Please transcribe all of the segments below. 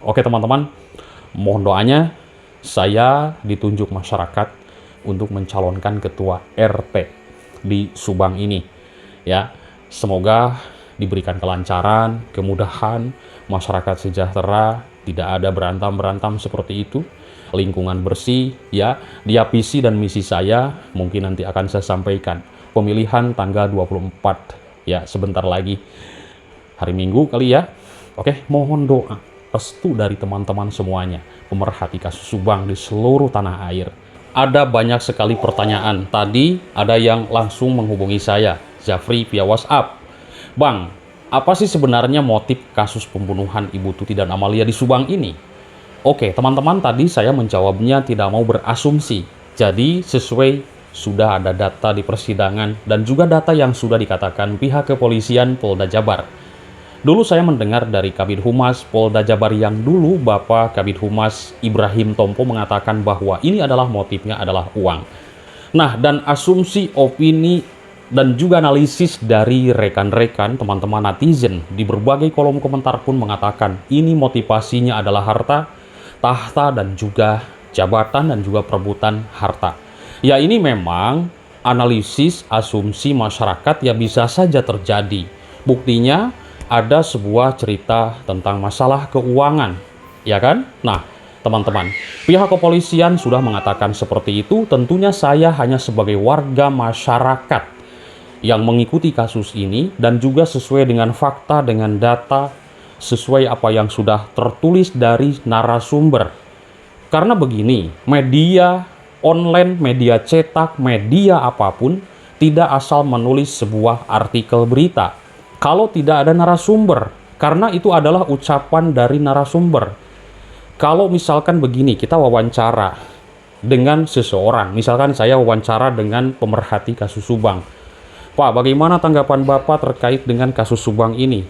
Oke teman-teman, mohon doanya saya ditunjuk masyarakat untuk mencalonkan ketua RT di Subang ini. Ya, semoga diberikan kelancaran, kemudahan, masyarakat sejahtera, tidak ada berantam-berantam seperti itu, lingkungan bersih, ya. Dia visi dan misi saya mungkin nanti akan saya sampaikan. Pemilihan tanggal 24, ya sebentar lagi. Hari Minggu kali ya. Oke, mohon doa restu dari teman-teman semuanya, pemerhati kasus Subang di seluruh tanah air. Ada banyak sekali pertanyaan. Tadi ada yang langsung menghubungi saya, Zafri via WhatsApp. Bang, apa sih sebenarnya motif kasus pembunuhan Ibu Tuti dan Amalia di Subang ini? Oke, teman-teman, tadi saya menjawabnya tidak mau berasumsi. Jadi, sesuai sudah ada data di persidangan dan juga data yang sudah dikatakan pihak kepolisian Polda Jabar. Dulu saya mendengar dari Kabid Humas Polda Jabar yang dulu Bapak Kabid Humas Ibrahim Tompo mengatakan bahwa ini adalah motifnya adalah uang. Nah, dan asumsi, opini, dan juga analisis dari rekan-rekan teman-teman netizen di berbagai kolom komentar pun mengatakan ini motivasinya adalah harta, tahta, dan juga jabatan dan juga perebutan harta. Ya, ini memang analisis asumsi masyarakat ya bisa saja terjadi. Buktinya ada sebuah cerita tentang masalah keuangan, ya kan? Nah, teman-teman, pihak kepolisian sudah mengatakan seperti itu. Tentunya saya hanya sebagai warga masyarakat yang mengikuti kasus ini dan juga sesuai dengan fakta, dengan data, sesuai apa yang sudah tertulis dari narasumber. Karena begini, media online, media cetak, media apapun tidak asal menulis sebuah artikel berita kalau tidak ada narasumber, karena itu adalah ucapan dari narasumber. Kalau misalkan begini, kita wawancara dengan seseorang, misalkan saya wawancara dengan pemerhati kasus Subang. Pak, bagaimana tanggapan Bapak terkait dengan kasus Subang ini?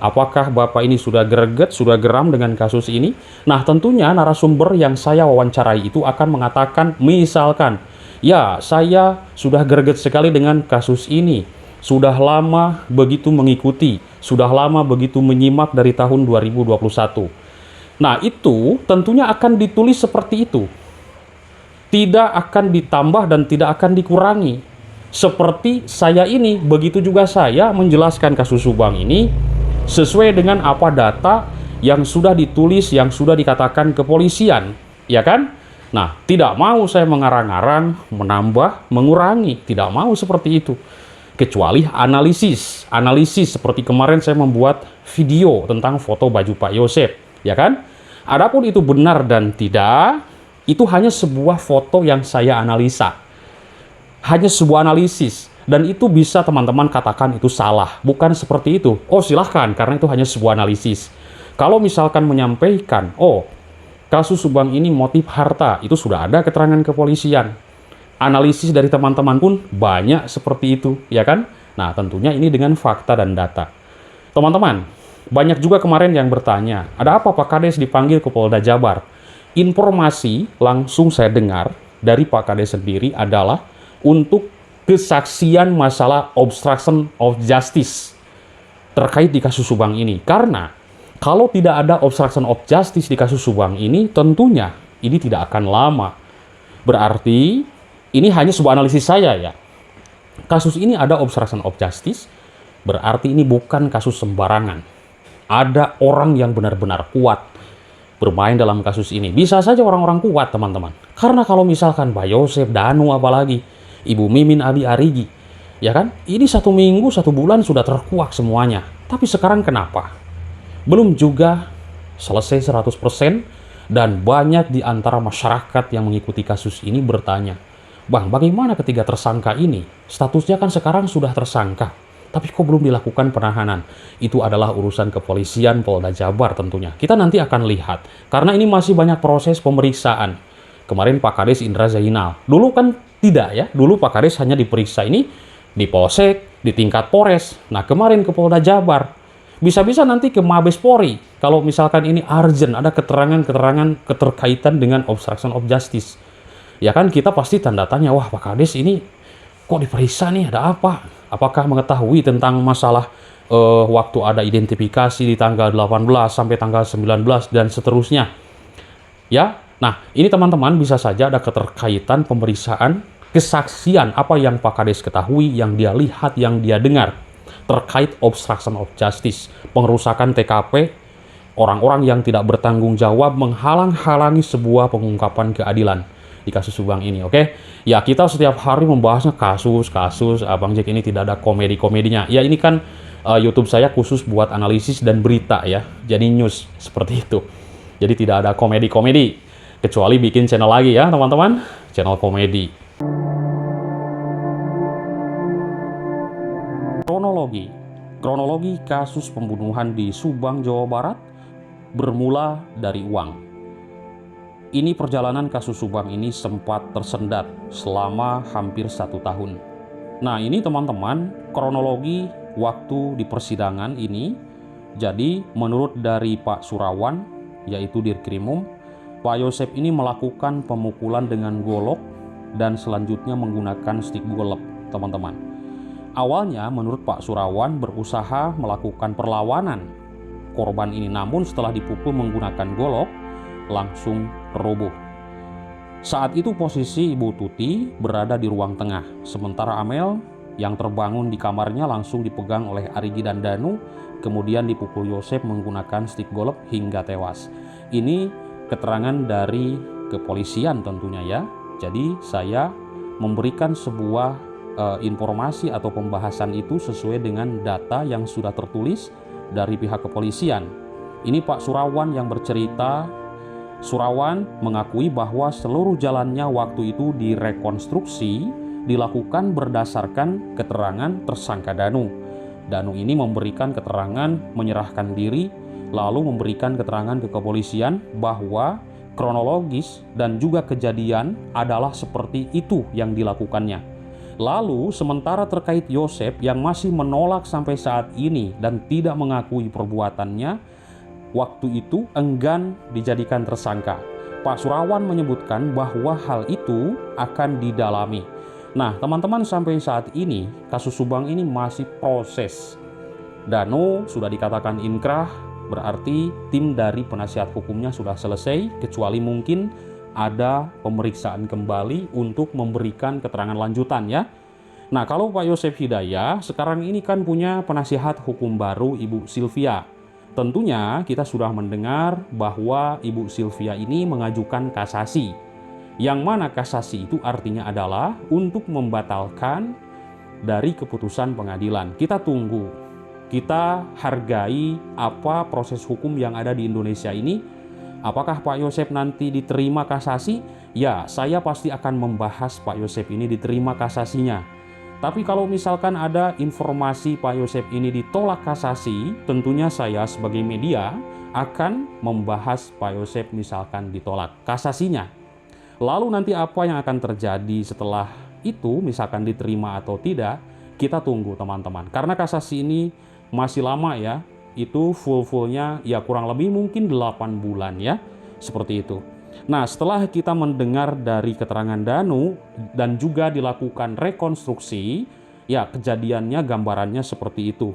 Apakah Bapak ini sudah greget, sudah geram dengan kasus ini? Nah, tentunya narasumber yang saya wawancarai itu akan mengatakan, misalkan, ya, saya sudah greget sekali dengan kasus ini. Sudah lama begitu mengikuti, sudah lama begitu menyimak dari tahun 2021. Nah, itu tentunya akan ditulis seperti itu. Tidak akan ditambah dan tidak akan dikurangi. Seperti saya ini, begitu juga saya menjelaskan kasus Subang ini sesuai dengan apa data yang sudah ditulis, yang sudah dikatakan kepolisian, ya kan? Nah, tidak mau saya mengarang-arang, menambah, mengurangi, tidak mau seperti itu. Kecuali analisis seperti kemarin saya membuat video tentang foto baju Pak Yosef, ya kan? Adapun itu benar dan tidak, itu hanya sebuah foto yang saya analisa. Hanya sebuah analisis, dan itu bisa teman-teman katakan itu salah, bukan seperti itu. Oh, silahkan, karena itu hanya sebuah analisis. Kalau misalkan menyampaikan, oh, kasus Subang ini motif harta, itu sudah ada keterangan kepolisian. Analisis dari teman-teman pun banyak seperti itu, ya kan? Nah, tentunya ini dengan fakta dan data. Teman-teman, banyak juga kemarin yang bertanya, ada apa Pak Kades dipanggil ke Polda Jabar? Informasi langsung saya dengar dari Pak Kades sendiri adalah untuk kesaksian masalah obstruction of justice terkait di kasus Subang ini. Karena kalau tidak ada obstruction of justice di kasus Subang ini, tentunya ini tidak akan lama. Berarti ini hanya sebuah analisis saya ya. Kasus ini ada obstruction of justice, berarti ini bukan kasus sembarangan. Ada orang yang benar-benar kuat bermain dalam kasus ini. Bisa saja orang-orang kuat, teman-teman. Karena kalau misalkan Pak Yosef, Danu, apalagi Ibu Mimin, Abi Arigi, ya kan? Ini 1 minggu, 1 bulan sudah terkuak semuanya. Tapi sekarang kenapa? Belum juga selesai 100%, dan banyak di antara masyarakat yang mengikuti kasus ini bertanya, Bang, bagaimana ketiga tersangka ini? Statusnya kan sekarang sudah tersangka, tapi kok belum dilakukan penahanan? Itu adalah urusan kepolisian Polda Jabar tentunya. Kita nanti akan lihat, karena ini masih banyak proses pemeriksaan. Kemarin Pak Kades Indra Zainal, dulu kan tidak ya, dulu Pak Kades hanya diperiksa ini di Polsek, di tingkat Polres. Nah, kemarin ke Polda Jabar. Bisa-bisa nanti ke Mabes Polri, kalau misalkan ini urgent, ada keterangan-keterangan keterkaitan dengan obstruction of justice. Ya kan, kita pasti tanda tanya, wah Pak Kades ini kok diperiksa nih, ada apa? Apakah mengetahui tentang masalah waktu ada identifikasi di tanggal 18 sampai tanggal 19 dan seterusnya. Ya, nah ini teman-teman bisa saja ada keterkaitan pemeriksaan kesaksian apa yang Pak Kades ketahui, yang dia lihat, yang dia dengar terkait obstruction of justice, pengerusakan TKP, orang-orang yang tidak bertanggung jawab menghalang-halangi sebuah pengungkapan keadilan di kasus Subang ini, oke? Ya, kita setiap hari membahasnya kasus-kasus, Bang Jack ini tidak ada komedi-komedinya. Ya, ini kan YouTube saya khusus buat analisis dan berita ya, jadi news seperti itu. Jadi tidak ada komedi-komedi, kecuali bikin channel lagi ya teman-teman, channel komedi. Kronologi kasus pembunuhan di Subang, Jawa Barat bermula dari uang. Ini perjalanan kasus Subang ini sempat tersendat selama hampir 1 tahun. Nah ini teman-teman, kronologi waktu di persidangan ini. Jadi menurut dari Pak Surawan, yaitu Dirkrimum, Pak Yosep ini melakukan pemukulan dengan golok dan selanjutnya menggunakan stik golep, teman-teman. Awalnya menurut Pak Surawan berusaha melakukan perlawanan korban ini, namun setelah dipukul menggunakan golok langsung roboh. Saat itu posisi Ibu Tuti berada di ruang tengah, sementara Amel yang terbangun di kamarnya langsung dipegang oleh Arigi dan Danu, kemudian dipukul Yosep menggunakan stik golep hingga tewas. Ini keterangan dari kepolisian tentunya ya. Jadi saya memberikan sebuah informasi atau pembahasan itu sesuai dengan data yang sudah tertulis dari pihak kepolisian. Ini Pak Surawan yang bercerita. Surawan mengakui bahwa seluruh jalannya waktu itu direkonstruksi dilakukan berdasarkan keterangan tersangka Danu. Danu ini memberikan keterangan menyerahkan diri, lalu memberikan keterangan ke kepolisian bahwa kronologis dan juga kejadian adalah seperti itu yang dilakukannya. Lalu sementara terkait Yosep yang masih menolak sampai saat ini dan tidak mengakui perbuatannya, waktu itu enggan dijadikan tersangka. Pak Surawan menyebutkan bahwa hal itu akan didalami. Nah, teman-teman, sampai saat ini kasus Subang ini masih proses. Danu sudah dikatakan inkrah, berarti tim dari penasihat hukumnya sudah selesai, kecuali mungkin ada pemeriksaan kembali untuk memberikan keterangan lanjutan ya. Nah, kalau Pak Yosep Hidayah sekarang ini kan punya penasihat hukum baru, Ibu Sylvia. Tentunya kita sudah mendengar bahwa Ibu Sylvia ini mengajukan kasasi. Yang mana kasasi itu artinya adalah untuk membatalkan dari keputusan pengadilan. Kita tunggu, kita hargai apa proses hukum yang ada di Indonesia ini. Apakah Pak Yosep nanti diterima kasasi? Ya, saya pasti akan membahas Pak Yosep ini diterima kasasinya. Tapi kalau misalkan ada informasi Pak Yosep ini ditolak kasasi, tentunya saya sebagai media akan membahas Pak Yosep misalkan ditolak kasasinya. Lalu nanti apa yang akan terjadi setelah itu, misalkan diterima atau tidak, kita tunggu teman-teman. Karena kasasi ini masih lama ya, itu full-fullnya ya kurang lebih mungkin 8 bulan ya, seperti itu. Nah, setelah kita mendengar dari keterangan Danu dan juga dilakukan rekonstruksi, ya kejadiannya gambarannya seperti itu.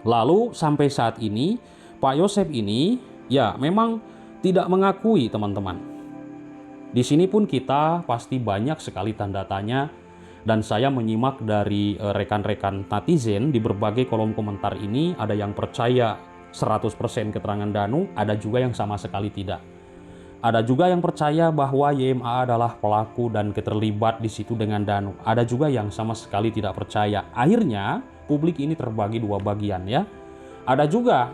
Lalu sampai saat ini Pak Yosep ini ya memang tidak mengakui teman-teman. Di sini pun kita pasti banyak sekali tanda tanya, dan saya menyimak dari rekan-rekan netizen di berbagai kolom komentar ini, ada yang percaya 100% keterangan Danu, ada juga yang sama sekali tidak. Ada juga yang percaya bahwa YMA adalah pelaku dan keterlibat di situ dengan Danu. Ada juga yang sama sekali tidak percaya. Akhirnya publik ini terbagi dua bagian ya. Ada juga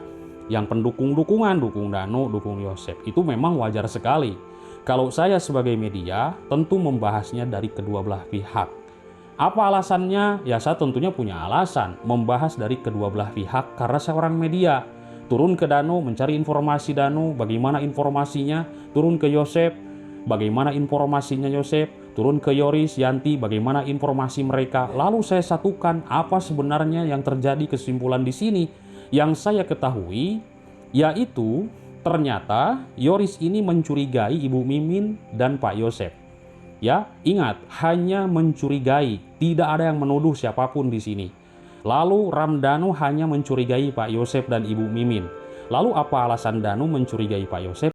yang pendukung-dukungan, dukung Danu, dukung Yosep. Itu memang wajar sekali. Kalau saya sebagai media tentu membahasnya dari kedua belah pihak. Apa alasannya? Ya saya tentunya punya alasan membahas dari kedua belah pihak karena saya orang media. Turun ke Danu, mencari informasi Danu, bagaimana informasinya, turun ke Yosep, bagaimana informasinya Yosep, turun ke Yoris, Yanti, bagaimana informasi mereka. Lalu saya satukan apa sebenarnya yang terjadi, kesimpulan di sini. Yang saya ketahui, yaitu ternyata Yoris ini mencurigai Ibu Mimin dan Pak Yosep. Ya, ingat, hanya mencurigai, tidak ada yang menuduh siapapun di sini. Lalu Ramdhanu hanya mencurigai Pak Yosep dan Ibu Mimin. Lalu apa alasan Danu mencurigai Pak Yosep?